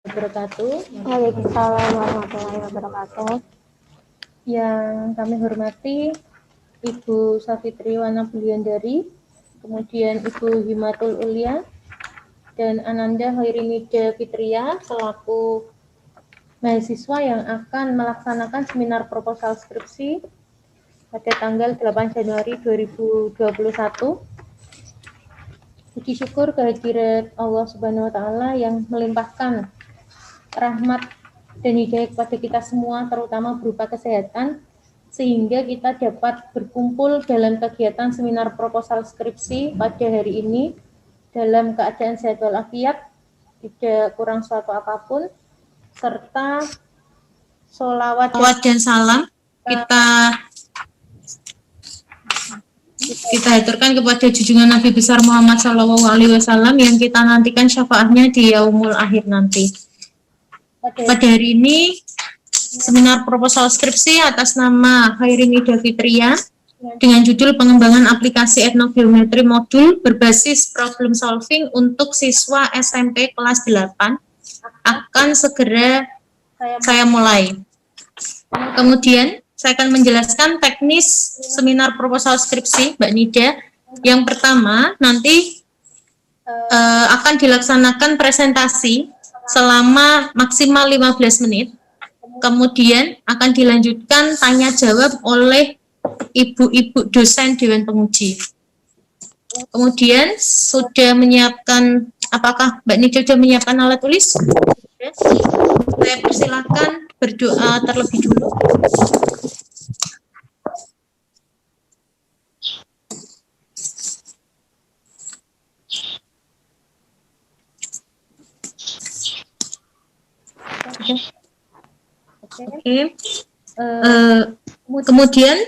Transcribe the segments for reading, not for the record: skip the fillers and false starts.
Wabarakatuh. Waalaikumsalam warahmatullahi wabarakatuh. Yang kami hormati Ibu Safitri Wana Buliandari, kemudian Ibu Himatul Ulia, dan Ananda Hoirimida Fitria selaku mahasiswa yang akan melaksanakan seminar proposal skripsi pada tanggal 8 Januari 2021. Puji syukur kehadirat Allah Subhanahu wa Ta'ala yang melimpahkan rahmat dan hidayah kepada kita semua, terutama berupa kesehatan, sehingga kita dapat berkumpul dalam kegiatan seminar proposal skripsi pada hari ini dalam keadaan sehat walafiat, tidak kurang suatu apapun, serta sholawat dan salam kita haturkan kepada junjungan Nabi besar Muhammad SAW yang kita nantikan syafaatnya di yaumul akhir nanti. Pada hari ini seminar proposal skripsi atas nama Hoirimida Fitria dengan judul pengembangan aplikasi etnogeometri modul berbasis problem solving untuk siswa SMP kelas 8 akan segera saya mulai. Kemudian saya akan menjelaskan teknis seminar proposal skripsi Mbak Nida. Yang pertama nanti akan dilaksanakan presentasi selama maksimal 15 menit. Kemudian akan dilanjutkan tanya jawab oleh ibu-ibu dosen Dewan Penguji. Kemudian sudah menyiapkan, apakah Mbak Nida sudah menyiapkan alat tulis? Saya persilakan berdoa terlebih dulu. Oke. Kemudian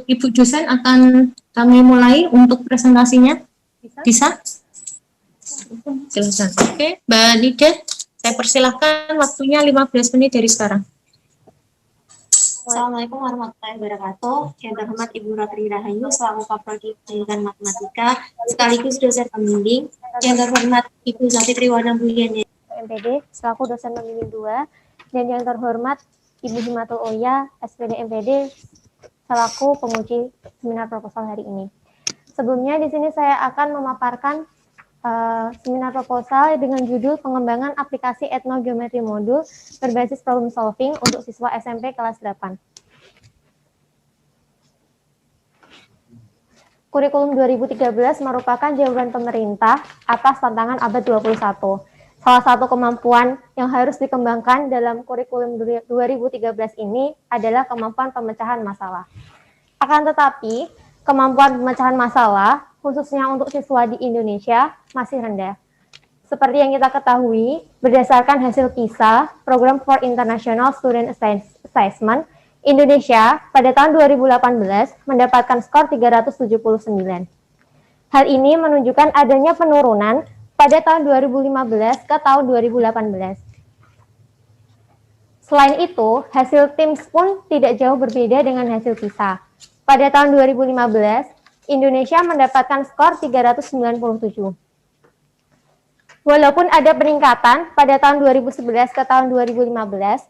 Ibu dosen akan kami mulai untuk presentasinya. Bisa? Silakan. Oke, Mbak Nida, saya persilahkan waktunya 15 menit dari sekarang. Assalamualaikum warahmatullahi wabarakatuh. Yang terhormat Ibu Ratri Rahayu selaku Kaprodi Pendidikan Matematika sekaligus dosen pembimbing. Yang terhormat Ibu Safitri Wana Buliandari MPD selaku dosen pembimbing 2, dan yang terhormat Ibu Himatul Ulia SPD MPD selaku penguji seminar proposal hari ini. Sebelumnya di sini saya akan memaparkan seminar proposal dengan judul pengembangan aplikasi etnogeometri modul berbasis problem solving untuk siswa SMP kelas 8. Kurikulum 2013 merupakan jawaban pemerintah atas tantangan abad 21. Salah satu kemampuan yang harus dikembangkan dalam kurikulum 2013 ini adalah kemampuan pemecahan masalah. Akan tetapi, kemampuan pemecahan masalah khususnya untuk siswa di Indonesia masih rendah. Seperti yang kita ketahui, berdasarkan hasil PISA, Program for International Student Assessment, Indonesia pada tahun 2018 mendapatkan skor 379. Hal ini menunjukkan adanya penurunan pada tahun 2015 ke tahun 2018. Selain itu, hasil TIMSS pun tidak jauh berbeda dengan hasil PISA. Pada tahun 2015, Indonesia mendapatkan skor 397. Walaupun ada peningkatan pada tahun 2011 ke tahun 2015,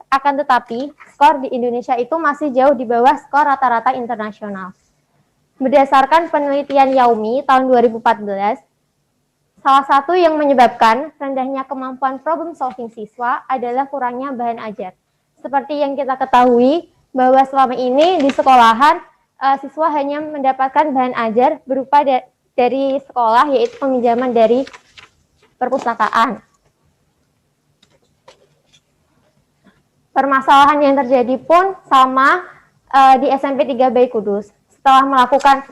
akan tetapi skor di Indonesia itu masih jauh di bawah skor rata-rata internasional. Berdasarkan penelitian Yaumi tahun 2014, salah satu yang menyebabkan rendahnya kemampuan problem solving siswa adalah kurangnya bahan ajar. Seperti yang kita ketahui bahwa selama ini di sekolahan siswa hanya mendapatkan bahan ajar berupa dari sekolah, yaitu peminjaman dari perpustakaan. Permasalahan yang terjadi pun sama di SMP 3 Bayi Kudus. Setelah melakukan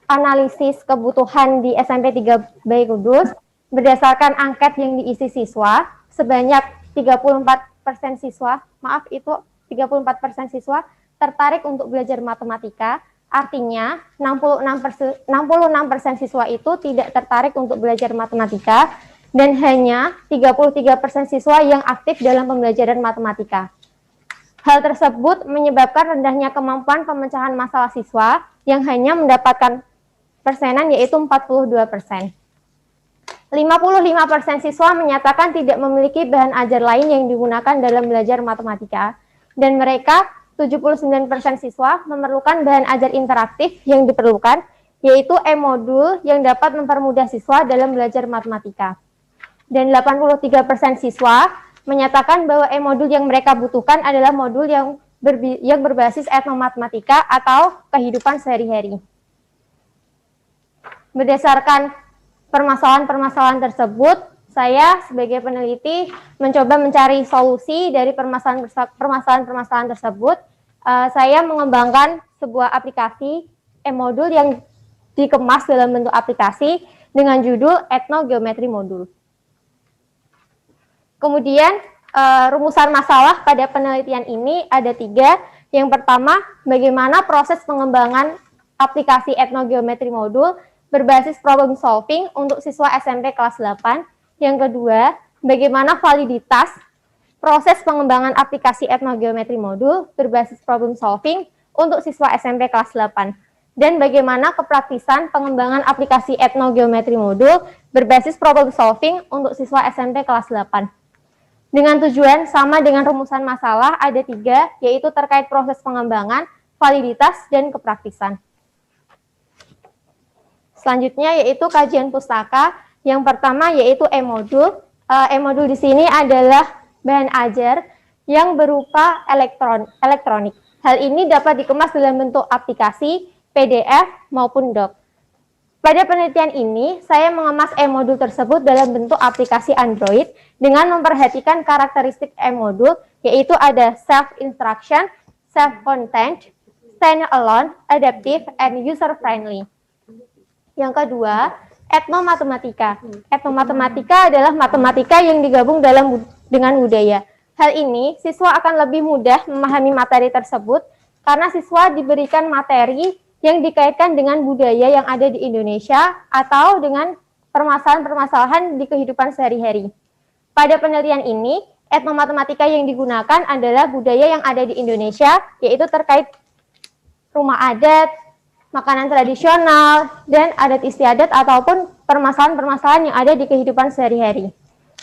analisis kebutuhan di SMP 3 Bayi Kudus, berdasarkan angket yang diisi siswa, sebanyak 34% siswa, 34% siswa tertarik untuk belajar matematika. Artinya 66% siswa itu tidak tertarik untuk belajar matematika dan hanya 33% siswa yang aktif dalam pembelajaran matematika. Hal tersebut menyebabkan rendahnya kemampuan pemecahan masalah siswa yang hanya mendapatkan persenan yaitu 42%. 55% siswa menyatakan tidak memiliki bahan ajar lain yang digunakan dalam belajar matematika, dan mereka 79% siswa memerlukan bahan ajar interaktif yang diperlukan, yaitu e-modul yang dapat mempermudah siswa dalam belajar matematika. Dan 83% siswa menyatakan bahwa e-modul yang mereka butuhkan adalah modul yang berbasis etnomatematika atau kehidupan sehari-hari. Berdasarkan permasalahan-permasalahan tersebut, saya sebagai peneliti mencoba mencari solusi dari permasalahan-permasalahan tersebut. Saya mengembangkan sebuah aplikasi e-modul yang dikemas dalam bentuk aplikasi dengan judul Etnogeometri Modul. Kemudian rumusan masalah pada penelitian ini ada 3. Yang pertama, bagaimana proses pengembangan aplikasi etnogeometri modul berbasis problem solving untuk siswa SMP kelas 8. Yang kedua, bagaimana validitas proses pengembangan aplikasi etnogeometri modul berbasis problem solving untuk siswa SMP kelas 8. Dan bagaimana kepraktisan pengembangan aplikasi etnogeometri modul berbasis problem solving untuk siswa SMP kelas 8. Dengan tujuan sama dengan rumusan masalah ada 3, yaitu terkait proses pengembangan, validitas, dan kepraktisan. Selanjutnya yaitu kajian pustaka. Yang pertama yaitu e-modul. E-modul di sini adalah bahan ajar yang berupa elektronik. Hal ini dapat dikemas dalam bentuk aplikasi, PDF, maupun doc. Pada penelitian ini, saya mengemas e-modul tersebut dalam bentuk aplikasi Android dengan memperhatikan karakteristik e-modul, yaitu ada self-instruction, self-contained, stand-alone, adaptive, and user-friendly. Yang kedua, etnomatematika. Etnomatematika adalah matematika yang digabung dengan budaya. Hal ini, siswa akan lebih mudah memahami materi tersebut karena siswa diberikan materi yang dikaitkan dengan budaya yang ada di Indonesia atau dengan permasalahan-permasalahan di kehidupan sehari-hari. Pada penelitian ini, etnomatematika yang digunakan adalah budaya yang ada di Indonesia, yaitu terkait rumah adat, makanan tradisional, dan adat istiadat ataupun permasalahan-permasalahan yang ada di kehidupan sehari-hari.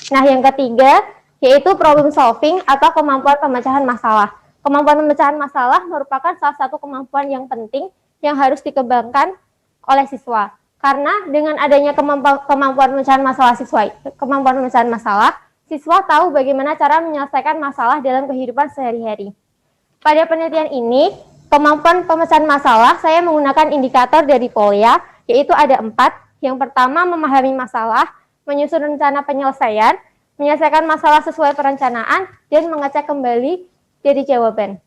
Nah, yang ketiga, yaitu problem solving atau kemampuan pemecahan masalah. Kemampuan pemecahan masalah merupakan salah satu kemampuan yang penting yang harus dikembangkan oleh siswa. Karena dengan adanya kemampuan pemecahan masalah, siswa tahu bagaimana cara menyelesaikan masalah dalam kehidupan sehari-hari. Pada penelitian ini, kemampuan pemecahan masalah saya menggunakan indikator dari Polya, yaitu ada 4. Yang pertama, memahami masalah, menyusun rencana penyelesaian, menyelesaikan masalah sesuai perencanaan, dan mengecek kembali dari jawaban.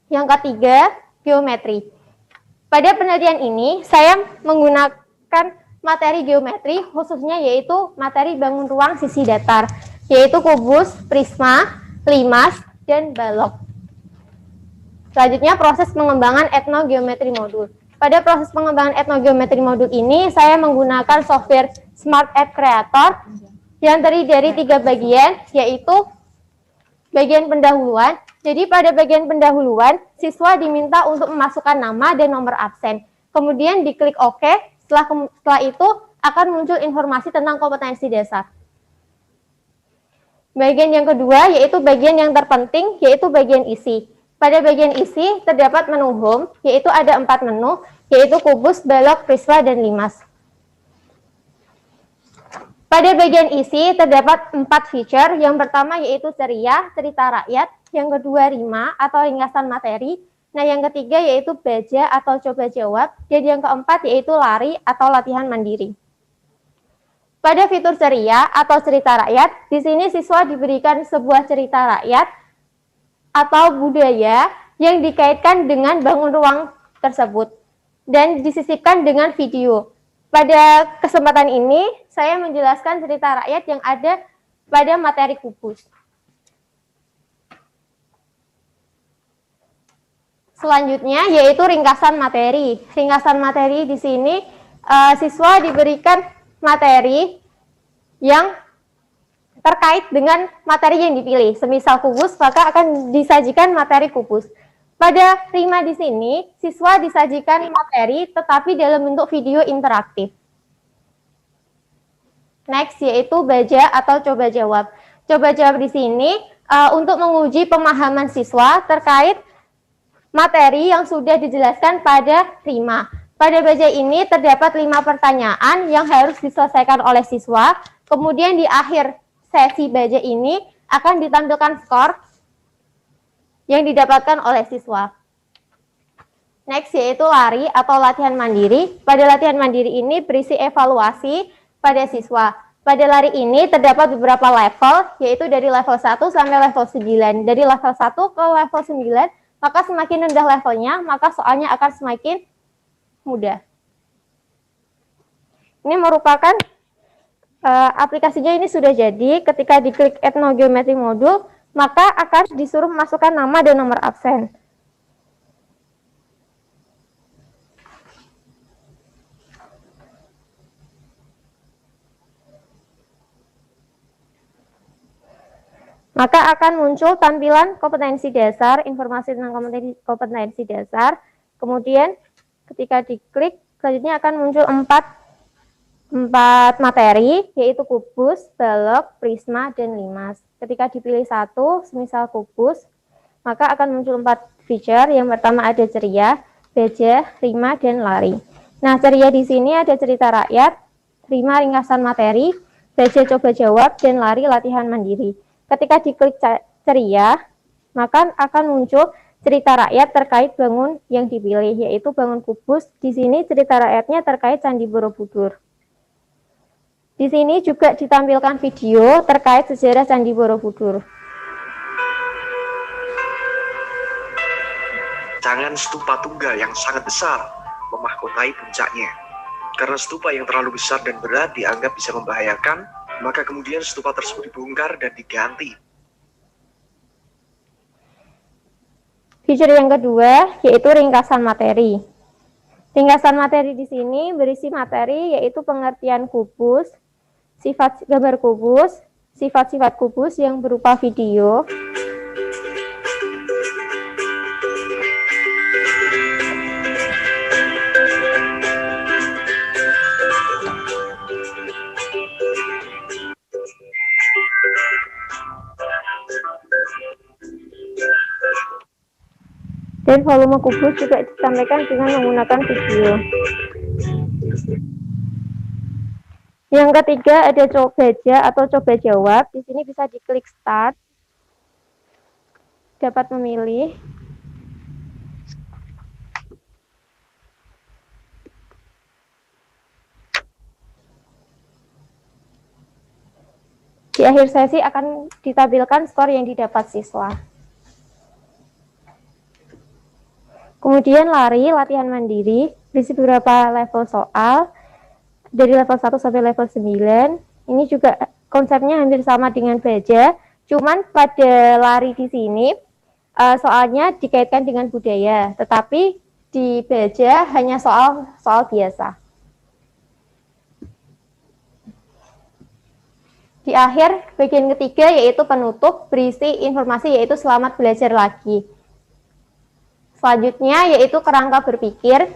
Yang ketiga, geometri. Pada penelitian ini, saya menggunakan materi geometri, khususnya yaitu materi bangun ruang sisi datar, yaitu kubus, prisma, limas, dan balok. Selanjutnya, proses pengembangan etnogeometri modul. Pada proses pengembangan etnogeometri modul ini, saya menggunakan software Smart App Creator yang terdiri dari 3 bagian, yaitu bagian pendahuluan. Jadi pada bagian pendahuluan, siswa diminta untuk memasukkan nama dan nomor absen. Kemudian diklik OK, setelah itu akan muncul informasi tentang kompetensi dasar. Bagian yang kedua yaitu bagian yang terpenting, yaitu bagian isi. Pada bagian isi terdapat menu home, yaitu ada 4 menu, yaitu kubus, balok, prisma, dan limas. Pada bagian isi terdapat 4 feature. Yang pertama yaitu ceria, cerita rakyat. Yang kedua rima atau ringkasan materi. Nah, yang ketiga yaitu baja atau coba jawab. Dan yang keempat yaitu lari atau latihan mandiri. Pada fitur ceria atau cerita rakyat, di sini siswa diberikan sebuah cerita rakyat atau budaya yang dikaitkan dengan bangun ruang tersebut dan disisipkan dengan video. Pada kesempatan ini, saya menjelaskan cerita rakyat yang ada pada materi kubus. Selanjutnya, yaitu ringkasan materi. Ringkasan materi di sini, siswa diberikan materi yang terkait dengan materi yang dipilih. Semisal kubus, maka akan disajikan materi kubus. Pada rima di sini, siswa disajikan materi tetapi dalam bentuk video interaktif. Next yaitu baja atau coba jawab. Coba jawab di sini untuk menguji pemahaman siswa terkait materi yang sudah dijelaskan pada Rima. Pada baja ini terdapat 5 pertanyaan yang harus diselesaikan oleh siswa. Kemudian di akhir sesi baja ini akan ditampilkan skor yang didapatkan oleh siswa. Next yaitu lari atau latihan mandiri. Pada latihan mandiri ini berisi evaluasi pada siswa. Pada lari ini terdapat beberapa level, yaitu dari level 1 sampai level 9. Dari level 1 ke level 9, maka semakin rendah levelnya, maka soalnya akan semakin mudah. Ini merupakan aplikasinya ini sudah jadi. Ketika diklik etnogeometri modul, maka akan disuruh masukkan nama dan nomor absen. Maka akan muncul tampilan kompetensi dasar, informasi tentang kompetensi dasar. Kemudian ketika diklik, selanjutnya akan muncul 4 materi, yaitu kubus, balok, prisma, dan limas. Ketika dipilih satu, semisal kubus, maka akan muncul 4 feature. Yang pertama ada ceria, baja, rima, dan lari. Nah, ceria di sini ada cerita rakyat, rima ringkasan materi, baja coba jawab, dan lari latihan mandiri. Ketika diklik ceria, maka akan muncul cerita rakyat terkait bangun yang dipilih, yaitu bangun kubus. Di sini cerita rakyatnya terkait Candi Borobudur. Di sini juga ditampilkan video terkait sejarah Candi Borobudur. Jangan stupa tunggal yang sangat besar memahkotai puncaknya. Karena stupa yang terlalu besar dan berat dianggap bisa membahayakan, maka kemudian stupa tersebut dibongkar dan diganti. Feature yang kedua yaitu ringkasan materi. Ringkasan materi di sini berisi materi yaitu pengertian kubus, sifat gambar kubus, sifat-sifat kubus yang berupa video, dan volume kubus juga disampaikan dengan menggunakan video. Yang ketiga ada coba baja atau coba jawab. Di sini bisa diklik start, dapat memilih. Di akhir sesi akan ditampilkan skor yang didapat siswa. Kemudian lari, latihan mandiri, berisi beberapa level soal, dari level 1 sampai level 9. Ini juga konsepnya hampir sama dengan baja, cuman pada lari di sini, soalnya dikaitkan dengan budaya, tetapi di baja hanya soal biasa. Di akhir, bagian ketiga yaitu penutup, berisi informasi yaitu selamat belajar lagi. Selanjutnya yaitu kerangka berpikir.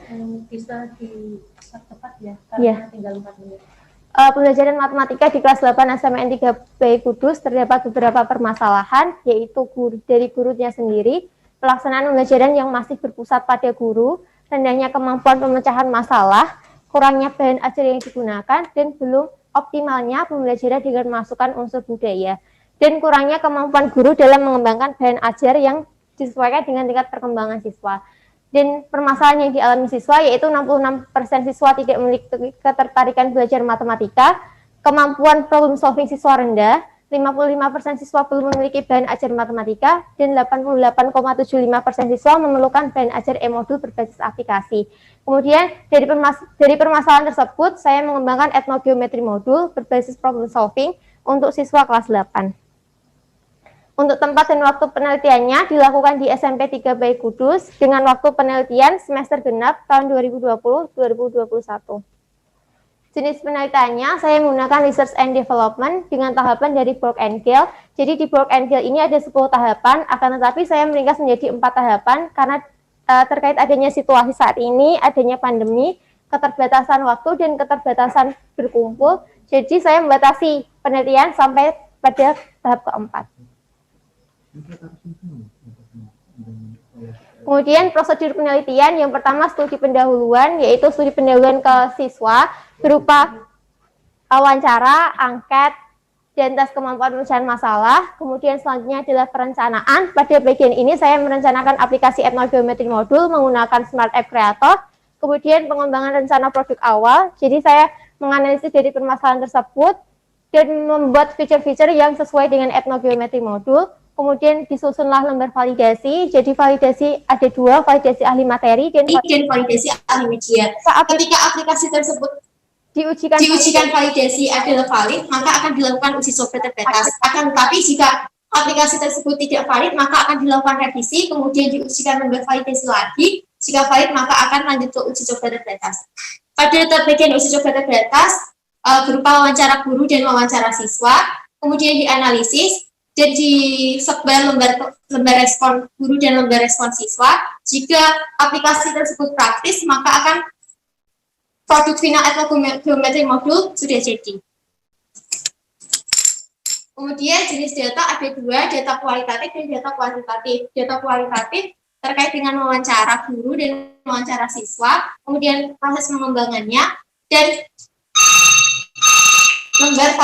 Bisa dipercepat ya, karena tinggal 4 menit. Pembelajaran matematika di kelas 8 SMN 3 Bayi Kudus terdapat beberapa permasalahan, yaitu dari gurunya sendiri, pelaksanaan pembelajaran yang masih berpusat pada guru, rendahnya kemampuan pemecahan masalah, kurangnya bahan ajar yang digunakan, dan belum optimalnya pembelajaran dengan memasukkan unsur budaya, dan kurangnya kemampuan guru dalam mengembangkan bahan ajar yang disesuaikan dengan tingkat perkembangan siswa. Dan permasalahan yang dialami siswa yaitu 66% siswa tidak memiliki ketertarikan belajar matematika, kemampuan problem solving siswa rendah, 55% siswa belum memiliki bahan ajar matematika, dan 88,75% siswa memerlukan bahan ajar e-modul berbasis aplikasi. Kemudian dari permasalahan tersebut, saya mengembangkan etnogeometri modul berbasis problem solving untuk siswa kelas 8. Untuk tempat dan waktu penelitiannya dilakukan di SMP 3 Bayi Kudus dengan waktu penelitian semester genap tahun 2020-2021. Jenis penelitiannya saya menggunakan research and development dengan tahapan dari Borg and Gale. Jadi di Borg and Gale ini ada 10 tahapan, akan tetapi saya meringkas menjadi 4 tahapan karena terkait adanya situasi saat ini, adanya pandemi, keterbatasan waktu dan keterbatasan berkumpul. Jadi saya membatasi penelitian sampai pada tahap keempat. Kemudian prosedur penelitian yang pertama studi pendahuluan, yaitu studi pendahuluan ke siswa berupa wawancara, angket, dan tes kemampuan pemecahan masalah. Kemudian selanjutnya adalah perencanaan. Pada bagian ini saya merencanakan aplikasi etnogeometri modul menggunakan Smart App Creator. Kemudian pengembangan rencana produk awal. Jadi saya menganalisis dari permasalahan tersebut dan membuat fitur-fitur yang sesuai dengan etnogeometri modul. Kemudian disusunlah lembar validasi. Jadi validasi ada dua, validasi ahli materi dan validasi ahli media. Ketika aplikasi tersebut diujikan validasi adalah valid, maka akan dilakukan uji coba terbatas. Akan tetapi jika aplikasi tersebut tidak valid, maka akan dilakukan revisi, kemudian diujikan lembar validasi lagi. Jika valid, maka akan lanjut ke uji coba terbatas. Pada tahap bagian uji coba terbatas, berupa wawancara guru dan wawancara siswa, kemudian dianalisis dan disebar lembar respon guru dan lembar respon siswa. Jika aplikasi tersebut praktis, maka akan produk final etnogeometri modul sudah jadi. Kemudian jenis data ada dua, data kualitatif dan data kuantitatif. Data kualitatif terkait dengan wawancara guru dan wawancara siswa, kemudian proses pengembangannya, dan lembar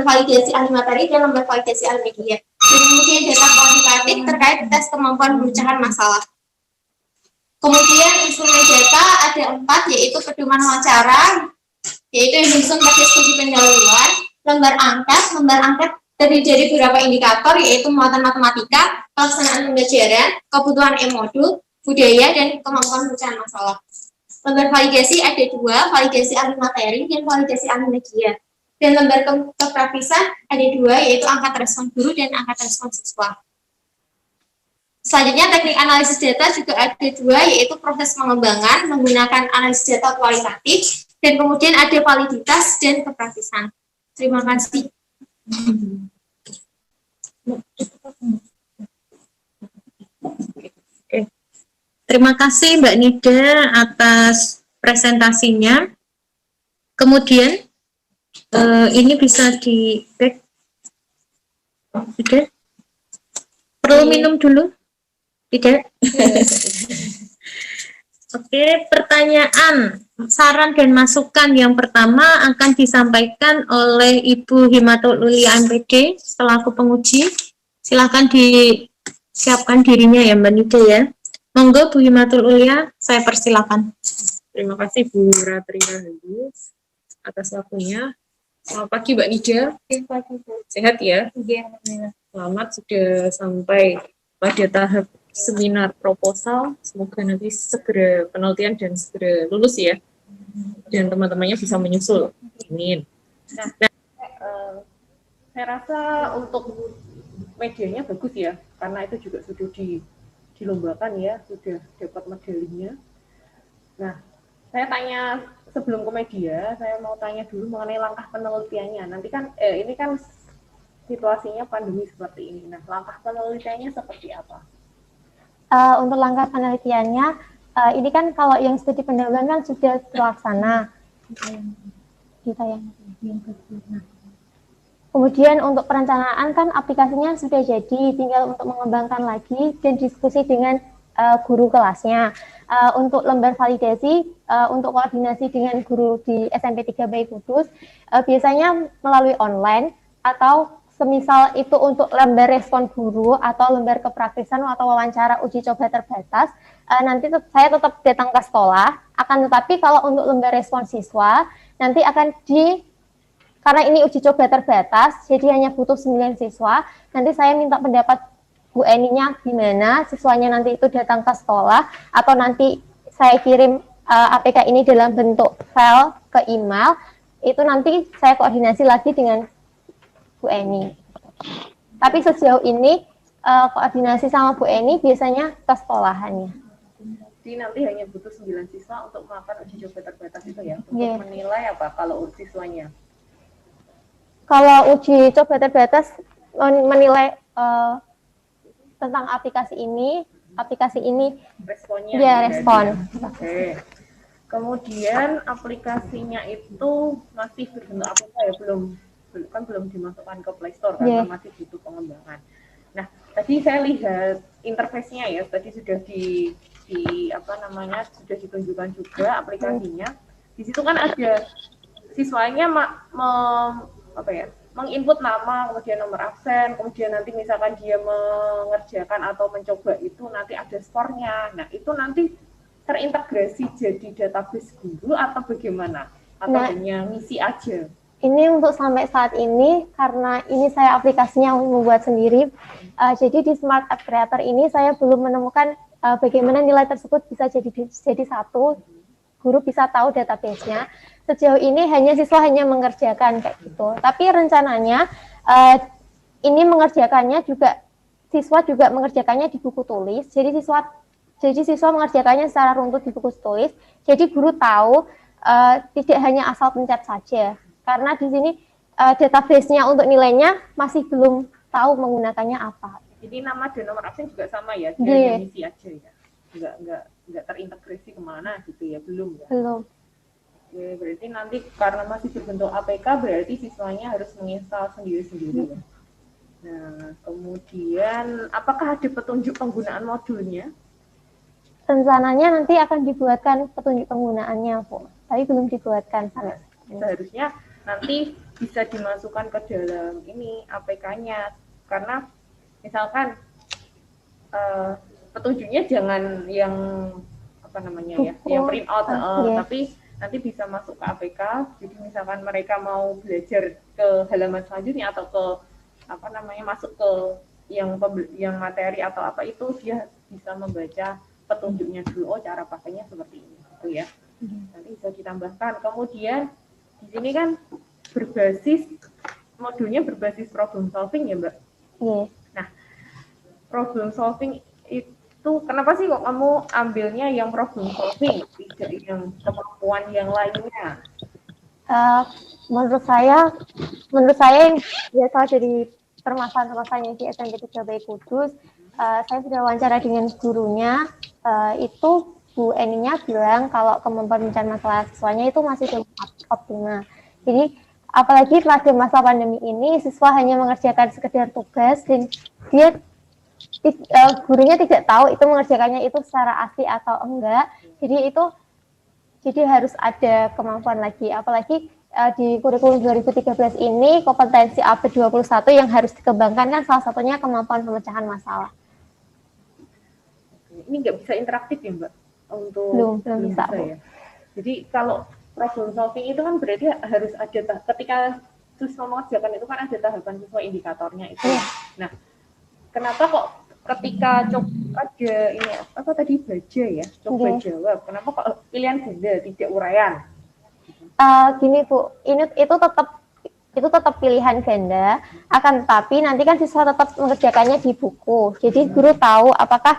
validasi ahli materi dan lembar validasi ahli media. Dan kemudian data kuantitatif terkait tes kemampuan pemecahan masalah. Kemudian instrumen data ada 4, yaitu pedoman wawancara, yaitu yang disusun pada studi pendahuluan, lembar angket terdiri dari beberapa indikator, yaitu muatan matematika, pelaksanaan pembelajaran, kebutuhan e-modul, budaya, dan kemampuan pemecahan masalah. Lembar validasi ada 2, validasi ahli materi dan validasi ahli media. Dan lembar kepraktisan ada 2, yaitu angkat respon guru dan angkat respon siswa. Selanjutnya teknik analisis data juga ada 2, yaitu proses pengembangan menggunakan analisis data kualitatif, dan kemudian ada validitas dan kepraktisan. Terima kasih. Terima kasih Mbak Nida atas presentasinya. Kemudian ini bisa di back. Tidak? Perlu minum dulu? Tidak? Oke, pertanyaan, saran dan masukan yang pertama akan disampaikan oleh Ibu Himatul Ulia MPD selaku penguji. Silakan disiapkan dirinya ya Mbak Nida ya. Monggo Bu Himatul Ulia, saya persilakan. Terima kasih Bu Ratrina Hendus atas waktunya. Selamat pagi Mbak Nida. Sehat ya? Selamat sudah sampai pada tahap seminar proposal. Semoga nanti segera penelitian dan segera lulus ya. Dan teman-temannya bisa menyusul. Amin. Nah, saya rasa untuk medianya bagus ya, karena itu juga sudah dilombakan ya, sudah dapat medalinya. Nah, saya tanya sebelum ke media, saya mau tanya dulu mengenai langkah penelitiannya. Nanti kan ini kan situasinya pandemi seperti ini. Nah, langkah penelitiannya seperti apa? Untuk langkah penelitiannya, ini kan kalau yang studi pendahuluan kan sudah terlaksana. Kemudian untuk perencanaan kan aplikasinya sudah jadi, tinggal untuk mengembangkan lagi dan diskusi dengan guru kelasnya. Untuk lembar validasi, untuk koordinasi dengan guru di SMP 3 Bayi Kudus, biasanya melalui online atau semisal itu untuk lembar respon guru atau lembar kepraktisan atau wawancara uji coba terbatas, nanti saya tetap datang ke sekolah. Akan tetapi kalau untuk lembar respon siswa, nanti akan karena ini uji coba terbatas, jadi hanya butuh 9 siswa, nanti saya minta pendapat Bu Eni-nya gimana, siswanya nanti itu datang ke sekolah, atau nanti saya kirim APK ini dalam bentuk file ke email, itu nanti saya koordinasi lagi dengan Bu Eni. Tapi sejauh ini koordinasi sama Bu Eni biasanya ke sekolahannya. Jadi nanti hanya butuh 9 siswa untuk melakukan uji coba terbatas itu ya, untuk menilai apa kalau siswanya? Kalau uji coba terbatas menilai tentang aplikasi ini responnya. Ya, respon. Oke. Kemudian aplikasinya itu masih berbentuk APK ya, belum dimasukkan ke Play Store karena masih butuh pengembangan. Nah, tadi saya lihat interface-nya ya, tadi sudah sudah ditunjukkan juga aplikasinya. Di situ kan ada siswanya menginput nama, kemudian nomor absen, kemudian nanti misalkan dia mengerjakan atau mencoba itu nanti ada skornya. Nah, itu nanti terintegrasi jadi database guru atau bagaimana? Atau hanya ngisi aja? Ini untuk sampai saat ini, karena ini saya aplikasinya membuat sendiri, jadi di Smart App Creator ini saya belum menemukan bagaimana nilai tersebut bisa jadi satu, guru bisa tahu database-nya. Sejauh ini siswa hanya mengerjakan kayak gitu. Tapi rencananya ini mengerjakannya juga, siswa juga mengerjakannya di buku tulis, jadi siswa mengerjakannya secara runtut di buku tulis, jadi guru tahu tidak hanya asal pencet saja, karena di sini database-nya untuk nilainya masih belum tahu menggunakannya apa. Jadi nama dan nomor absen juga sama ya, dia ngisi aja ya, nggak terintegrasi kemana gitu ya, belum ya? Belum. Oke, berarti nanti karena masih berbentuk APK, berarti siswanya harus menginstal sendiri-sendiri ya. Nah, kemudian apakah ada petunjuk penggunaan modulnya? Rencananya nanti akan dibuatkan petunjuk penggunaannya, Bu. Tapi belum dibuatkan. Seharusnya nanti bisa dimasukkan ke dalam ini APK-nya, karena misalkan petunjuknya jangan yang yang print out, tapi nanti bisa masuk ke APK. Jadi misalkan mereka mau belajar ke halaman selanjutnya atau ke masuk ke yang materi atau apa itu, dia bisa membaca petunjuknya dulu, cara pakainya seperti ini, gitu ya. Nanti bisa ditambahkan. Kemudian di sini kan modulnya berbasis problem solving ya, Mbak. Nah, problem solving itu kenapa sih kok kamu ambilnya yang problem solving, tidak yang kemampuan yang lainnya? Menurut saya yang biasa jadi permasalahan di SMP 3 Bayi Kudus, saya sudah wawancara dengan gurunya, itu Bu Eninya bilang kalau kemampuan mencari masalah siswanya itu masih belum optimal. Jadi apalagi pada masa pandemi ini, siswa hanya mengerjakan sekedar tugas dan gurunya tidak tahu itu mengerjakannya itu secara asli atau enggak. Jadi harus ada kemampuan lagi. Apalagi di kurikulum 2013 ini kompetensi abad 21 yang harus dikembangkan kan salah satunya kemampuan pemecahan masalah. Ini nggak bisa interaktif ya, Mbak? Belum bisa, Bu. Ya. Jadi kalau problem solving itu kan berarti harus ada ketika siswa mengerjakan itu kan ada tahapan sesuai indikatornya itu. Nah, kenapa kok ketika ada ini baca ya, coba jawab, kenapa kok pilihan ganda tidak uraian? Gini Bu, itu tetap pilihan ganda, akan tetapi nanti kan siswa tetap mengerjakannya di buku. Jadi guru tahu apakah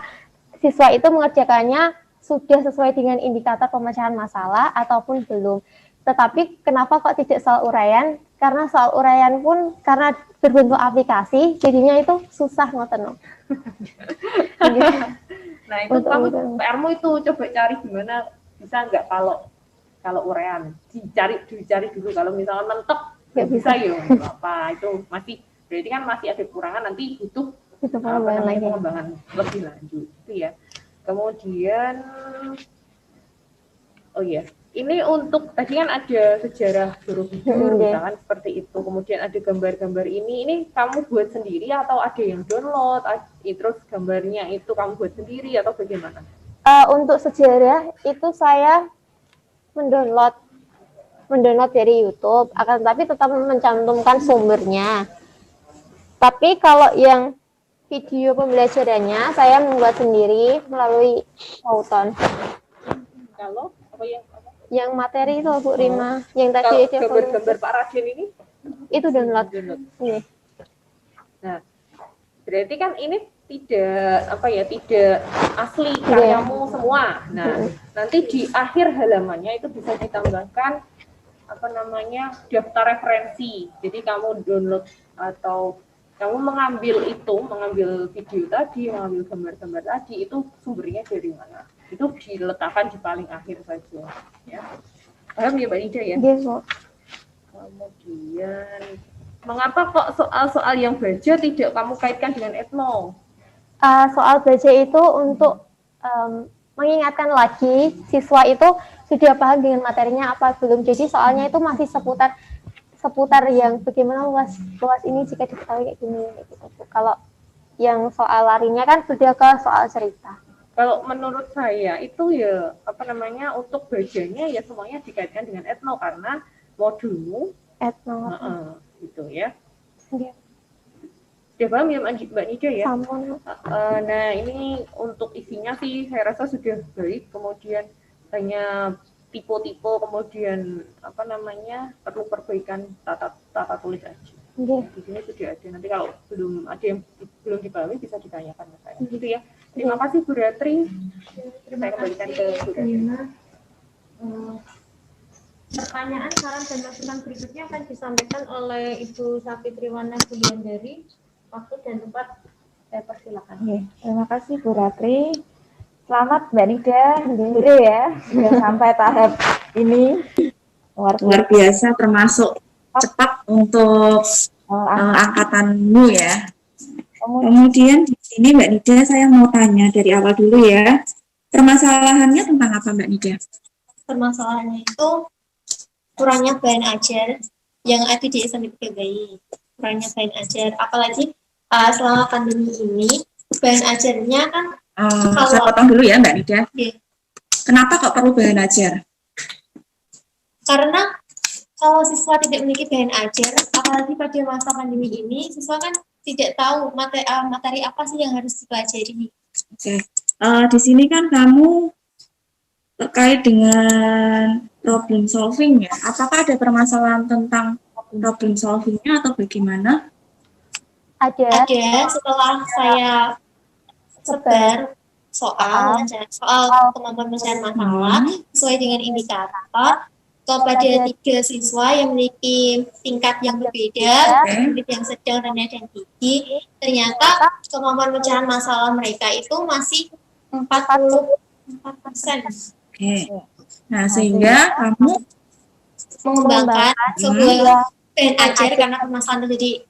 siswa itu mengerjakannya sudah sesuai dengan indikator pemecahan masalah ataupun belum. Tetapi kenapa kok tidak soal uraian? Karena soal uraian pun karena berbentuk aplikasi, jadinya itu susah ngoten. Nah, itu kamu PR-mu itu coba cari gimana bisa nggak kalau uraian. Dicari dulu, kalau misalnya mentok nggak bisa ya apa, itu masih berarti kan masih ada kekurangan, nanti butuh pengembangan lebih lanjut itu ya. Kemudian ini untuk tadi kan ada sejarah Borobudur misalkan seperti itu, kemudian ada gambar-gambar ini kamu buat sendiri atau ada yang download, terus gambarnya itu kamu buat sendiri atau bagaimana? Untuk sejarah itu saya mendownload dari YouTube, akan tetapi tetap mencantumkan sumbernya. Tapi kalau yang video pembelajarannya saya membuat sendiri melalui Auton. Kalau yang materi itu Bu Rima, yang tadi gambar Pak Raden ini itu download. Nah, berarti kan ini tidak asli karyamu semua. Nah, nanti di akhir halamannya itu bisa ditambahkan daftar referensi. Jadi kamu download atau kamu mengambil video tadi, mengambil gambar-gambar tadi, itu sumbernya dari mana? itu diletakkan di paling akhir saja. Ya. Paham ya Mbak Nida ya? Iya, Bu. Kemudian, mengapa kok soal-soal yang baja tidak kamu kaitkan dengan etno? Soal baja itu untuk mengingatkan lagi siswa itu sudah paham dengan materinya apa belum. Jadi soalnya itu masih seputar yang bagaimana luas ini jika diketahui kayak gini gitu. Kalau yang soal larinya kan sudah ke soal cerita. Kalau menurut saya itu ya untuk bajanya ya semuanya dikaitkan dengan etno karena modulmu Etno. gitu ya. Iya. Sudah paham ya Mbak Nida ya? Sampun. Nah ini untuk isinya sih saya rasa sudah baik. Kemudian hanya tipe-tipe, kemudian perlu perbaikan tata tulis aja. Iya. Di sini sudah ada. Nanti kalau belum ada yang belum dipahami bisa ditanyakan ke saya. Gitu ya. Terima kasih Bu Ratri. Saya kembalikan ke Bu Ratri. Pertanyaan, saran, dan masukan berikutnya akan disampaikan oleh Ibu Safitriwana Buliandari. Waktu dan tempat saya persilakan. Oke, terima kasih Bu Ratri. Selamat Mbak Nida, Ndire ya, sudah sampai tahap ini. Luar biasa, termasuk cepat untuk angkatanmu ya. Kemudian di sini Mbak Nida saya mau tanya dari awal dulu ya. Permasalahannya tentang apa Mbak Nida? Permasalahannya itu kurangnya bahan ajar yang ada di SMP PBI. Kurangnya bahan ajar, apalagi selama pandemi ini bahan ajarnya kan Saya potong dulu ya Mbak Nida. Okay. Kenapa kok perlu bahan ajar? Karena kalau siswa tidak memiliki bahan ajar, apalagi pada masa pandemi ini, siswa kan tidak tahu materi apa sih yang harus dipelajari. Oke. Di sini kan kamu terkait dengan problem solving ya. Apakah ada permasalahan tentang problem solvingnya atau bagaimana? Ada. Setelah saya sebar soal kemampuan penyelesaian masalah sesuai dengan indikator kepada 3 siswa yang memiliki tingkat yang berbeda, tingkat yang sedang, rendah, dan tinggi. Ternyata kemampuan pecahan masalah mereka itu masih 44%. Oke. Nah, sehingga kamu mengembangkan sebuah bahan ajar karena permasalahan tadi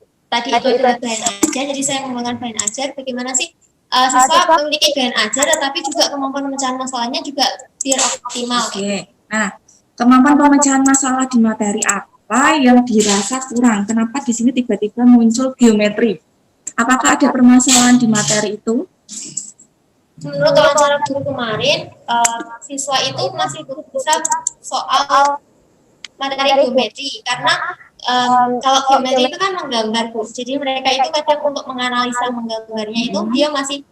itu adalah bahan ajar. Jadi saya mengembangkan bahan ajar. Bagaimana sih siswa memiliki bahan ajar, tetapi juga kemampuan pemecahan masalahnya juga biar optimal. Oke. Nah, kemampuan pemecahan masalah di materi apa yang dirasa kurang? Kenapa di sini tiba-tiba muncul geometri? Apakah ada permasalahan di materi itu? Menurut wawancara guru kemarin, siswa itu masih belum bisa soal materi geometri karena kalau geometri itu kan menggambar, Bu. Jadi mereka itu kadang untuk menganalisa menggambarnya itu dia masih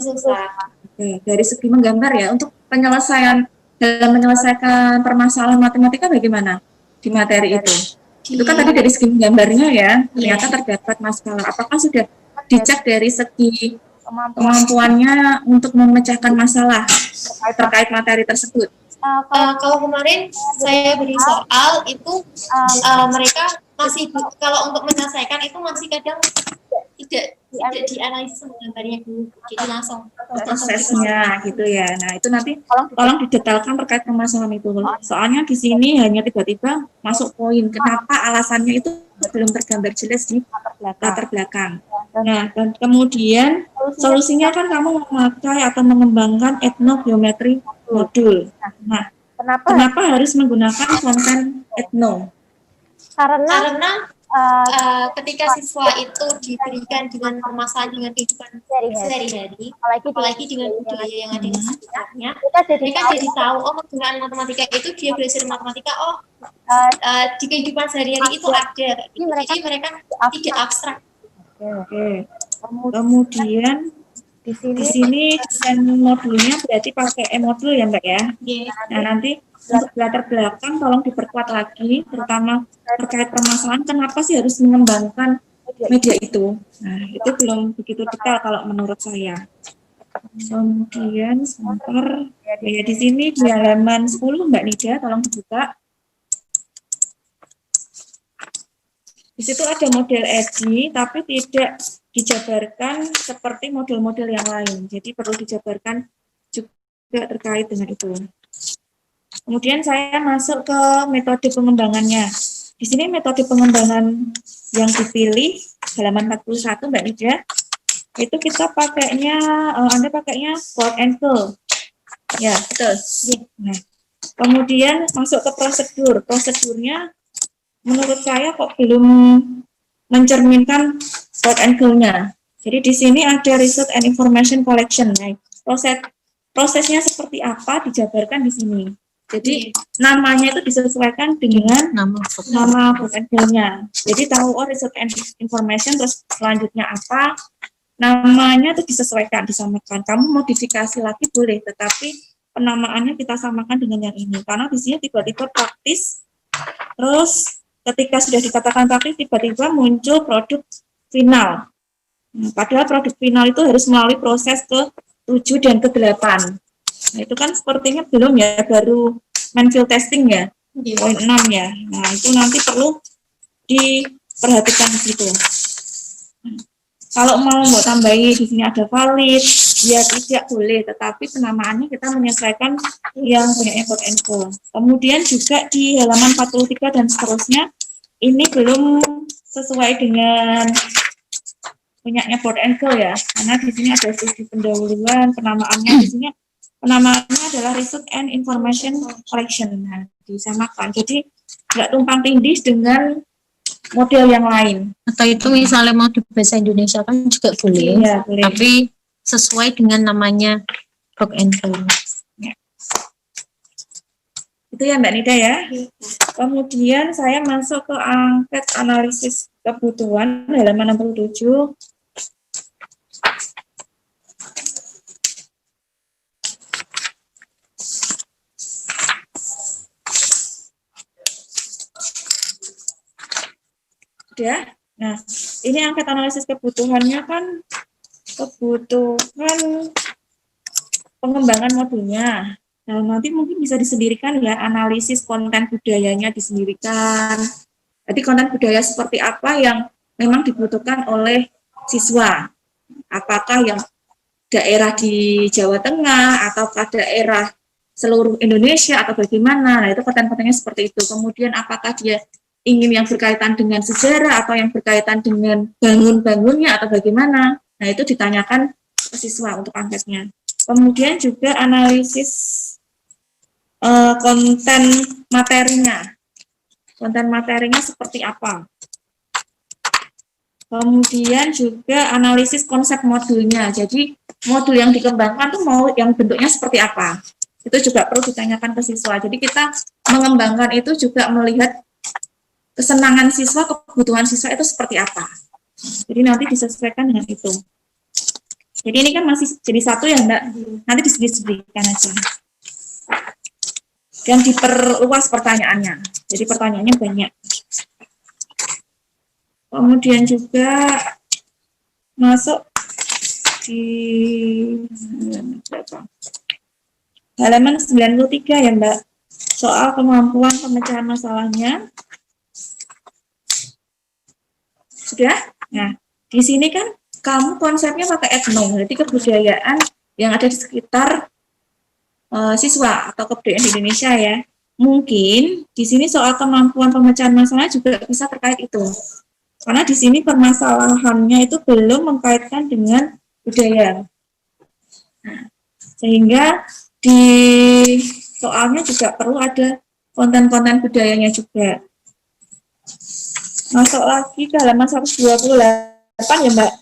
susah. Oke, dari segi menggambar ya, untuk dalam menyelesaikan permasalahan matematika bagaimana di materi itu? Itu kan tadi dari segi menggambarnya ya, ternyata terdapat masalah. Apakah sudah dicek dari segi kemampuannya untuk memecahkan masalah terkait materi tersebut? Kalau kemarin saya beri soal itu mereka masih kalau untuk menyelesaikan itu masih kadang tidak dianalisis menggambarnya dulu, jadi langsung prosesnya gitu ya. Nah itu nanti tolong didetailkan terkait permasalahan itu. Soalnya di sini hanya tiba-tiba masuk poin. Kenapa alasannya itu belum tergambar jelas di latar belakang. Nah dan kemudian solusinya kan kamu memakai atau mengembangkan etnogeometri modul. Nah kenapa harus menggunakan konten etno? Karena ketika siswa itu diberikan dengan permasalahan dengan kehidupan sehari-hari, apalagi dengan budaya yang ada di sekitarnya, mereka jadi tahu, penggunaan matematika itu dia belajar matematika, di kehidupan sehari-hari itu ada. Jadi mereka tidak abstrak. Oke. Kemudian di sini desain modulnya berarti pakai e-modul ya Mbak ya? Nah nanti untuk latar belakang tolong diperkuat lagi, terutama terkait permasalahan kenapa sih harus mengembangkan media itu. Nah itu belum begitu detail kalau menurut saya. Kemudian sebentar, ya di sini di halaman 10 Mbak Nida, tolong dibuka. Di situ ada model EDI, tapi tidak dijabarkan seperti model-model yang lain. Jadi perlu dijabarkan juga terkait dengan itu. Kemudian saya masuk ke metode pengembangannya. Di sini metode pengembangan yang dipilih halaman 41 Mbak Nida, itu kita pakainya, Anda pakainya Board and Curl. Ya, betul. Nah, kemudian masuk ke prosedur. Prosedurnya menurut saya kok belum mencerminkan Board and Curl-nya. Jadi di sini ada Research and Information Collection. Nah, prosesnya seperti apa dijabarkan di sini. Jadi namanya itu disesuaikan dengan nama book and bill-nya. Jadi tahu research and information, terus selanjutnya apa, namanya itu disesuaikan, disamakan. Kamu modifikasi lagi boleh, tetapi penamaannya kita samakan dengan yang ini. Karena di sini tiba-tiba praktis, terus ketika sudah dikatakan praktis, tiba-tiba muncul produk final. Padahal produk final itu harus melalui proses ke-7 dan ke-8. Nah, itu kan sepertinya belum ya, baru main field testing ya, poin 6 ya. Nah, itu nanti perlu diperhatikan di situ. Kalau mau tambahin di sini ada valid, ya tidak boleh, tetapi penamaannya kita menyesuaikan yang punya Board and Curl. Kemudian juga di halaman 43 dan seterusnya, ini belum sesuai dengan punyanya Board and Curl ya, karena di sini ada studi pendahuluan, penamaannya di sini penamaannya adalah Research and Information Collection. Nah, disamakan. Jadi nggak tumpang tindih dengan model yang lain. Atau itu misalnya mau di bahasa Indonesia kan juga boleh. Iya, boleh. Tapi sesuai dengan namanya Book and Curl. Ya. Itu ya Mbak Nida ya. Kemudian saya masuk ke angket analisis kebutuhan halaman 67. Ya. Nah, ini angket analisis kebutuhannya kan kebutuhan pengembangan modulnya. Nah, nanti mungkin bisa disendirikan ya, analisis konten budayanya disendirikan. Jadi konten budaya seperti apa yang memang dibutuhkan oleh siswa. Apakah yang daerah di Jawa Tengah, ataukah daerah seluruh Indonesia, atau bagaimana. Nah, itu konten-kontennya seperti itu. Kemudian apakah dia ingin yang berkaitan dengan sejarah atau yang berkaitan dengan bangun-bangunnya atau bagaimana. Nah, itu ditanyakan ke siswa untuk angketnya. Kemudian juga analisis konten materinya. Konten materinya seperti apa. Kemudian juga analisis konsep modulnya. Jadi modul yang dikembangkan tuh mau yang bentuknya seperti apa. Itu juga perlu ditanyakan ke siswa. Jadi kita mengembangkan itu juga melihat kesenangan siswa, kebutuhan siswa itu seperti apa. Jadi nanti disesuaikan dengan itu. Jadi ini kan masih jadi satu ya Mbak, nanti disediakan aja. Dan diperluas pertanyaannya, jadi pertanyaannya banyak. Kemudian juga masuk di halaman 93 ya Mbak, soal kemampuan pemecahan masalahnya. Sudah? Nah, di sini kan kamu konsepnya pakai etno, berarti kebudayaan yang ada di sekitar siswa atau kebudayaan di Indonesia ya. Mungkin di sini soal kemampuan pemecahan masalah juga bisa terkait itu. Karena di sini permasalahannya itu belum mengkaitkan dengan budaya. Nah, sehingga di soalnya juga perlu ada konten-konten budayanya juga. Masuk lagi ke halaman 128 ya Mbak.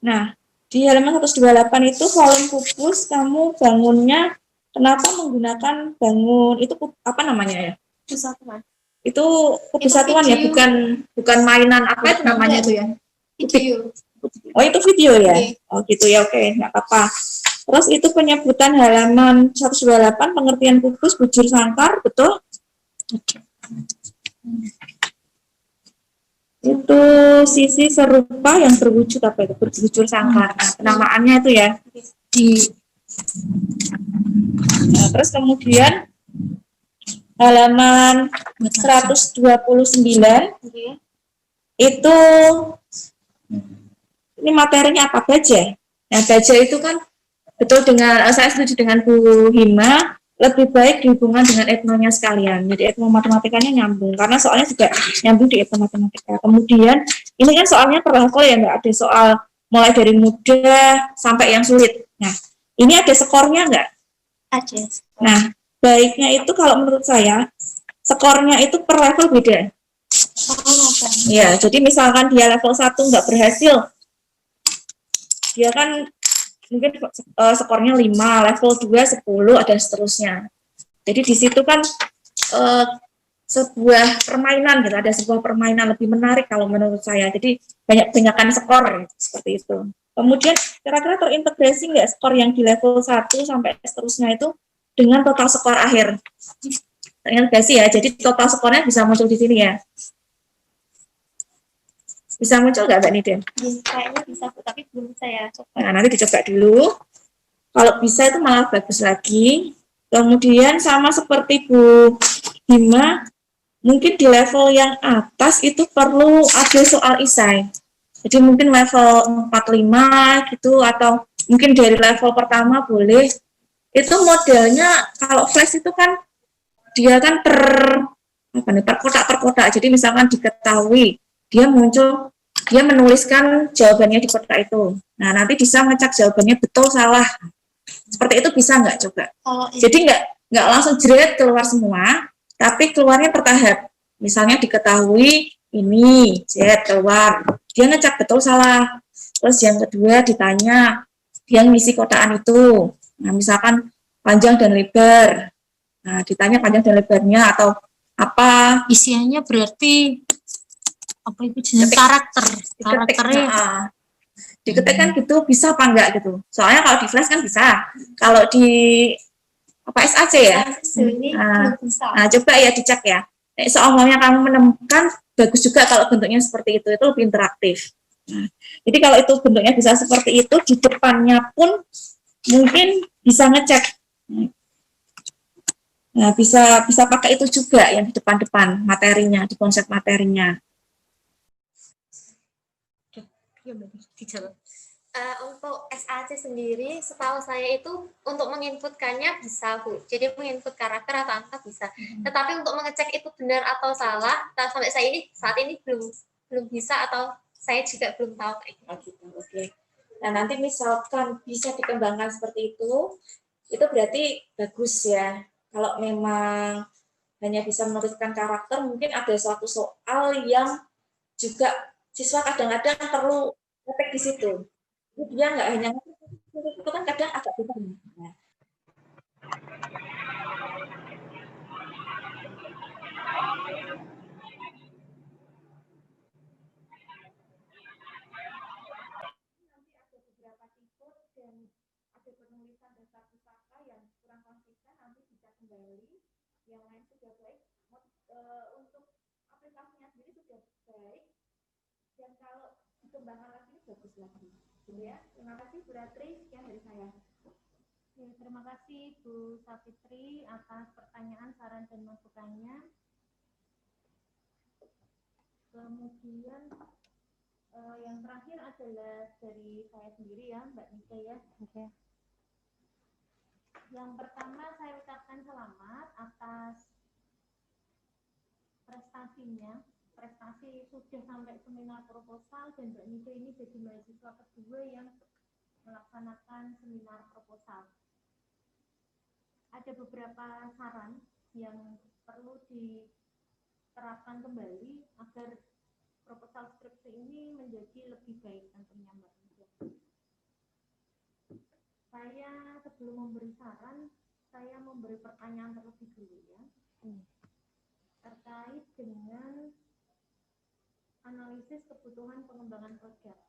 Nah, di halaman 128 itu volume pupus kamu bangunnya kenapa menggunakan bangun itu apa namanya ya? Kesatuan. Itu kesatuan ya, bukan mainan apa itu namanya itu ya? Video. Oh, itu video ya? Okay. Oh, gitu ya, oke, nggak apa-apa. Terus itu penyebutan halaman 128 pengertian pupus bujur sangkar, betul? Itu sisi serupa yang berwujud apa itu? Berbujur sangkar. Nah, penamaannya itu ya. Nah, terus kemudian halaman 129 itu ini materinya apa? Baja. Nah, baja itu kan betul dengan saya setuju dengan Bu Hima, lebih baik dihubungkan dengan etnonya sekalian. Jadi etno matematikanya nyambung karena soalnya juga nyambung di etno matematika. Kemudian ini kan soalnya per level ya, nggak ada soal mulai dari mudah sampai yang sulit. Nah, ini ada skornya nggak? Ada. Nah, baiknya itu kalau menurut saya skornya itu per level beda. Ya, jadi misalkan dia level 1 nggak berhasil, dia kan mungkin skornya 5, level 2 10, dan seterusnya. Jadi di situ kan sebuah permainan gitu, ada sebuah permainan lebih menarik kalau menurut saya. Jadi banyak-banyakan skor seperti itu. Kemudian kira-kira terintegrasi nggak skor yang di level 1 sampai seterusnya itu dengan total skor akhir? Terintegrasi ya, jadi total skornya bisa muncul di sini ya. Bisa muncul nggak Mbak Nida? Kayaknya bisa, tapi belum saya coba. Nah, nanti dicoba dulu. Kalau bisa itu malah bagus lagi. Kemudian sama seperti Bu Hima, mungkin di level yang atas itu perlu ada soal isai. Jadi mungkin level 45 gitu, atau mungkin dari level pertama boleh. Itu modelnya kalau flash itu kan dia kan per kotak. Jadi misalkan diketahui dia menuliskan jawabannya di kotak itu. Nah, nanti bisa ngecek jawabannya betul salah. Seperti itu bisa nggak coba? Jadi nggak langsung jeret keluar semua, tapi keluarnya bertahap. Misalnya diketahui ini, jeret keluar. Dia ngecek betul salah. Terus yang kedua ditanya, dia ngisi kotaan itu. Nah, misalkan panjang dan lebar. Nah, ditanya panjang dan lebarnya atau apa. Isiannya berarti apa itu jenis karakternya diketik kan gitu, bisa apa enggak gitu. Soalnya kalau di flash kan bisa, kalau di apa SAC ya, nah coba ya dicek ya. Seumumnya kamu menemukan bagus juga kalau bentuknya seperti itu lebih interaktif. Nah, jadi kalau itu bentuknya bisa seperti itu, di depannya pun mungkin bisa ngecek. Nah, bisa pakai itu juga yang di depan-depan materinya, di konsep materinya. Untuk SAC sendiri, setahu saya itu untuk menginputkannya bisa, Bu. Jadi menginput karakter atau angka bisa. Tetapi untuk mengecek itu benar atau salah, sampai saat ini belum bisa, atau saya juga belum tahu kayak gitu. Oke. Nah, nanti misalkan bisa dikembangkan seperti itu berarti bagus ya. Kalau memang hanya bisa menuliskan karakter, mungkin ada suatu soal yang juga siswa kadang-kadang perlu ngetik di situ. Dia nggak hanya ngetik, itu kan kadang agak susah. Nah. Yang lain sudah baik, untuk aplikasinya sendiri sudah baik, dan kalau dikembangkan lagi bagus lagi, gitu ya. Terima kasih Bu Ratri, sekian dari saya. Terima kasih Bu Safitri atas pertanyaan, saran dan masukannya. Kemudian yang terakhir adalah dari saya sendiri ya, Mbak Nika ya. Oke. Yang pertama saya ucapkan selamat atas prestasi sudah sampai seminar proposal, dan Mbak Nika ini jadi mahasiswa kedua yang melaksanakan seminar proposal. Ada beberapa saran yang perlu diterapkan kembali agar proposal skripsi ini menjadi lebih baik tentunya Mbak Nika. Saya sebelum memberi saran, saya memberi pertanyaan terlebih dulu ya, terkait dengan analisis kebutuhan pengembangan proyek.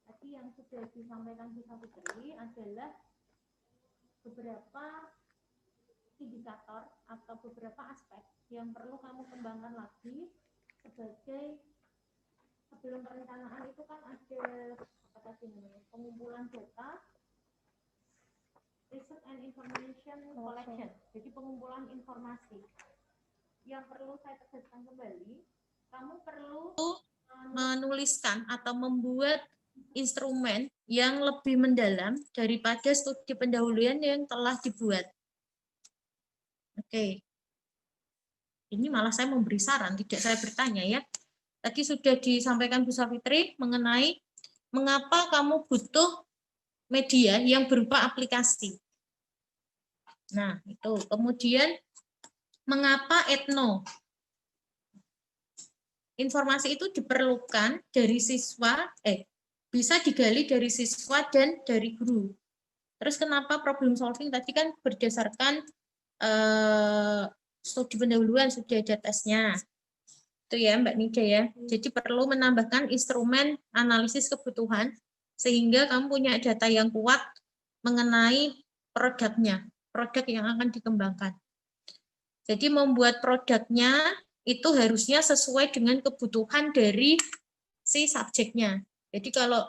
Tadi yang sudah disampaikan Bu Safitri adalah beberapa indikator atau beberapa aspek yang perlu kamu kembangkan lagi sebagai sebelum perencanaan. Itu kan ada apa tadi namanya, pengumpulan data, research and information collection, jadi pengumpulan informasi. Yang perlu saya tegaskan kembali, kamu perlu menuliskan atau membuat instrumen yang lebih mendalam daripada studi pendahuluan yang telah dibuat. Oke. Ini malah saya memberi saran, tidak saya bertanya ya. Tadi sudah disampaikan Bu Safitri mengenai mengapa kamu butuh media yang berupa aplikasi. Nah, itu. Kemudian, mengapa etno? Informasi itu diperlukan dari siswa, bisa digali dari siswa dan dari guru. Terus kenapa problem solving tadi kan berdasarkan studi pendahuluan, sudah ada tesnya. Itu ya Mbak Nida ya. Jadi perlu menambahkan instrumen analisis kebutuhan sehingga kamu punya data yang kuat mengenai produknya, produk yang akan dikembangkan. Jadi membuat produknya itu harusnya sesuai dengan kebutuhan dari si subjeknya. Jadi kalau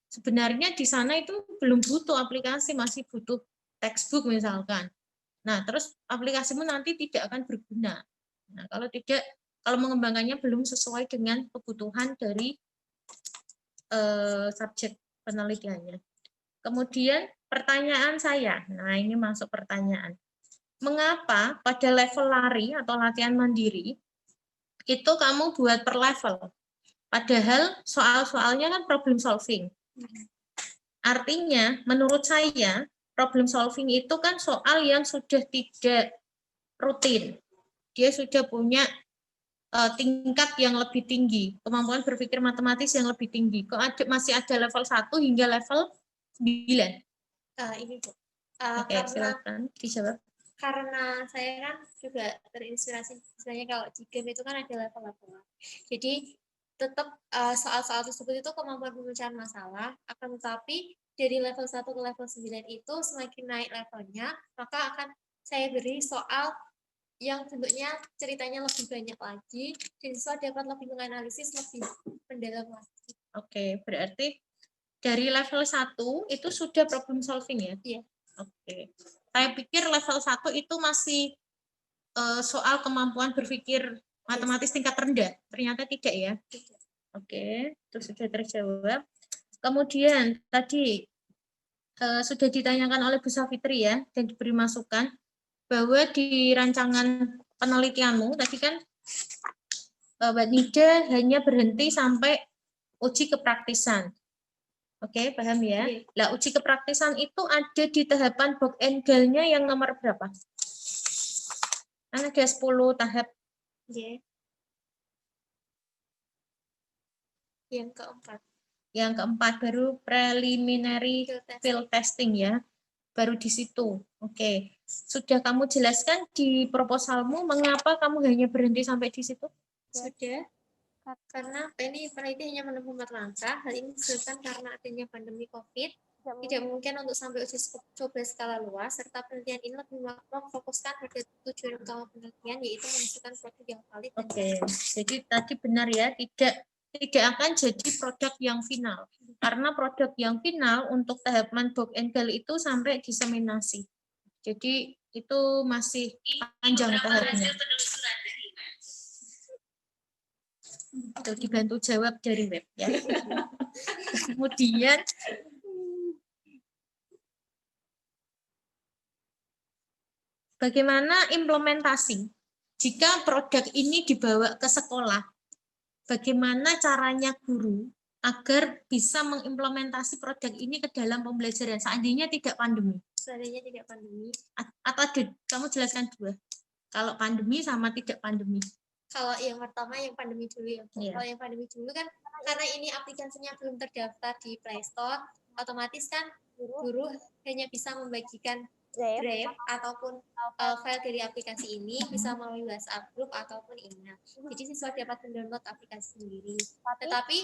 sebenarnya di sana itu belum butuh aplikasi, masih butuh textbook misalkan. Nah, terus aplikasimu nanti tidak akan berguna. Nah, kalau mengembangkannya belum sesuai dengan kebutuhan dari subjek penelitiannya. Kemudian pertanyaan saya, nah ini masuk pertanyaan. Mengapa pada level lari atau latihan mandiri, itu kamu buat per level? Padahal soal-soalnya kan problem solving. Artinya, menurut saya, problem solving itu kan soal yang sudah tidak rutin. Dia sudah punya tingkat yang lebih tinggi, kemampuan berpikir matematis yang lebih tinggi. Kok masih ada level 1 hingga level 9? Ini Bu. Oke, silakan dijawab. Karena saya kan juga terinspirasi, misalnya kalau di game itu kan ada level-level. Jadi tetap soal-soal tersebut itu kemampuan pemecahan masalah, akan tetapi dari level 1 ke level 9 itu semakin naik levelnya, maka akan saya beri soal yang bentuknya ceritanya lebih banyak lagi, dan siswa dapat lebih menganalisis lebih mendalam lagi. Oke, berarti dari level 1 itu sudah problem solving ya? Iya. Oke. Saya pikir level 1 itu masih soal kemampuan berpikir matematis tingkat rendah. Ternyata tidak ya? Tidak. Oke, itu sudah terjawab. Kemudian tadi sudah ditanyakan oleh Bu Safitri ya, dan diberi masukan bahwa di rancangan penelitianmu tadi kan Mbak Nida hanya berhenti sampai uji kepraktisan. Oke, paham ya? Lah, uji kepraktisan itu ada di tahapan book and goal-nya yang nomor berapa? Kan ada 10 tahap. Yang keempat. Yang keempat baru preliminary field testing ya. Baru di situ. Oke. Sudah kamu jelaskan di proposalmu mengapa kamu hanya berhenti sampai di situ? Sudah. Karena ini peneliti hanya menempuh 4 langkah. Hal ini disebabkan karena adanya pandemi COVID. Tidak mungkin untuk sampai uji coba skala luas, serta penelitian ini lebih memfokuskan pada tujuan utama penelitian, yaitu menghasilkan produk yang valid. Oke, jadi tadi benar ya, tidak akan jadi produk yang final. Karena produk yang final untuk tahapan book and goal itu sampai diseminasi. Jadi itu masih panjang tahapnya. Itu dibantu jawab dari web ya. Kemudian bagaimana implementasi? Jika produk ini dibawa ke sekolah, bagaimana caranya guru agar bisa mengimplementasi produk ini ke dalam pembelajaran seandainya tidak pandemi? Seandainya tidak pandemi. Atau kamu jelaskan dua. Kalau pandemi sama tidak pandemi. Kalau yang pertama yang pandemi dulu ya. Yeah. Kalau yang pandemi dulu kan karena ini aplikasinya belum terdaftar di Play Store, otomatis kan guru hanya bisa membagikan drive ataupun file dari aplikasi ini bisa melalui WhatsApp group ataupun email. Jadi siswa dapat mendownload aplikasi sendiri. Tetapi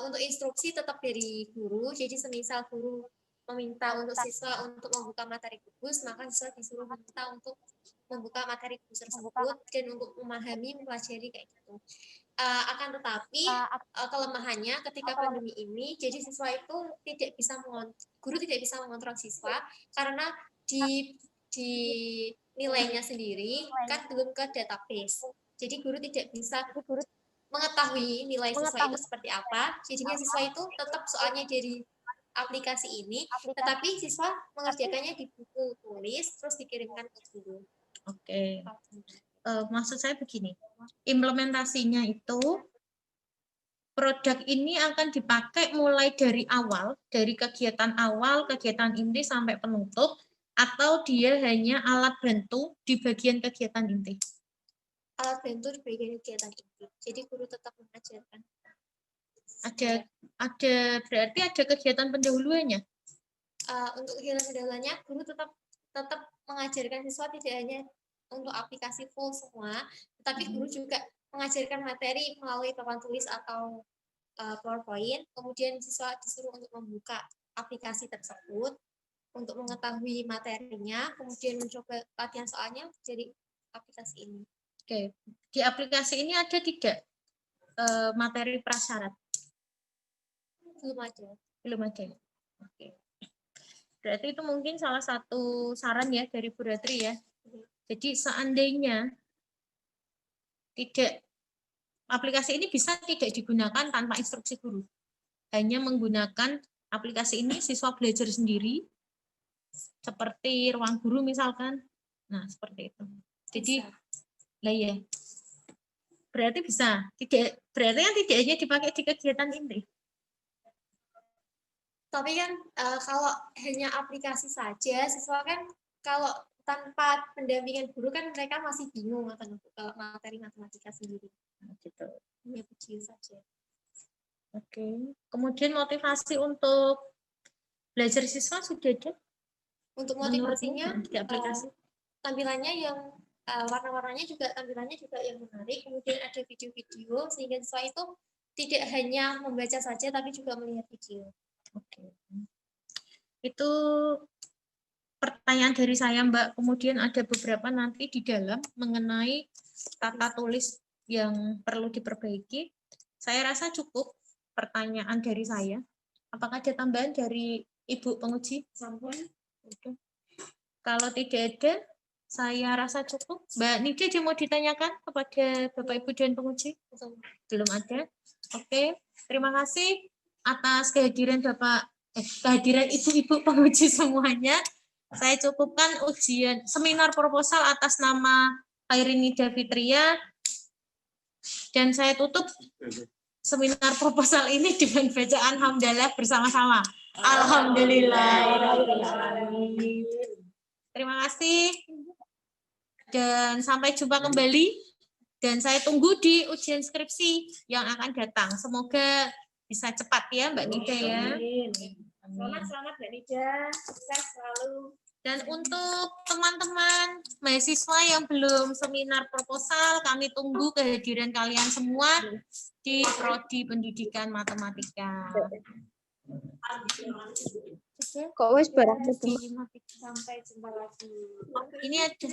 untuk instruksi tetap dari guru. Jadi semisal guru meminta untuk siswa untuk membuka materi kubus, maka siswa disuruh meminta untuk membuka materi kubus tersebut dan untuk memahami, mempelajari kayak gitu. Akan tetapi kelemahannya ketika pandemi ini, jadi siswa itu guru tidak bisa mengontrol siswa karena di nilainya sendiri kan belum ke database. Jadi guru tidak bisa mengetahui nilai siswa itu seperti apa. Jadinya siswa itu tetap soalnya dari aplikasi ini, tetapi siswa mengerjakannya di buku tulis terus dikirimkan ke guru. Oke. Maksud saya begini, implementasinya itu produk ini akan dipakai mulai dari awal, dari kegiatan awal, kegiatan inti sampai penutup, atau dia hanya alat bantu di bagian kegiatan inti? Alat bantu di bagian kegiatan inti. Jadi guru tetap mengajarkan. Ada berarti ada kegiatan pendahuluannya. Untuk kegiatan pendahuluannya guru tetap mengajarkan siswa tidak hanya untuk aplikasi full semua, tetapi guru juga mengajarkan materi melalui papan tulis atau PowerPoint. Kemudian siswa disuruh untuk membuka aplikasi tersebut untuk mengetahui materinya, kemudian mencoba latihan soalnya dari aplikasi ini. Oke, di aplikasi ini ada tidak materi prasyarat? Belum ada. Oke. Berarti itu mungkin salah satu saran ya dari Bu Ratri ya. Jadi seandainya aplikasi ini bisa tidak digunakan tanpa instruksi guru. Hanya menggunakan aplikasi ini siswa belajar sendiri, seperti ruang guru misalkan. Nah, seperti itu. Jadi, lah ya. Berarti bisa. Berarti kan tidak hanya dipakai di kegiatan inti. Tapi kan kalau hanya aplikasi saja, siswa kan kalau tanpa pendampingan guru kan mereka masih bingung akan materi matematika sendiri. Gitu. Hanya video saja. Oke. Kemudian motivasi untuk belajar siswa sudah ada? Untuk motivasinya di aplikasi? Tampilannya yang warna-warnanya juga tampilannya juga yang menarik. Kemudian ada video-video sehingga siswa itu tidak hanya membaca saja tapi juga melihat video. Oke. Itu pertanyaan dari saya, Mbak. Kemudian ada beberapa nanti di dalam mengenai tata tulis yang perlu diperbaiki. Saya rasa cukup pertanyaan dari saya. Apakah ada tambahan dari Ibu penguji? Sampun. Kalau tidak ada, saya rasa cukup. Mbak Nida ada mau ditanyakan kepada Bapak Ibu dan penguji? Belum ada. Oke, terima kasih atas kehadiran kehadiran ibu-ibu penguji semuanya. Saya cukupkan ujian seminar proposal atas nama Khairinida Fitria, dan saya tutup seminar proposal ini dengan bacaan hamdalah bersama-sama. Alhamdulillahirrahmanirrahim. Terima kasih dan sampai jumpa kembali, dan saya tunggu di ujian skripsi yang akan datang. Semoga bisa cepat ya Mbak Nida ya. Selamat Mbak Nida, sukses selalu. Dan untuk teman-teman mahasiswa yang belum seminar proposal, kami tunggu kehadiran kalian semua di Prodi Pendidikan Matematika. Kok wis barang Sampai jumpa lagi. Ini ada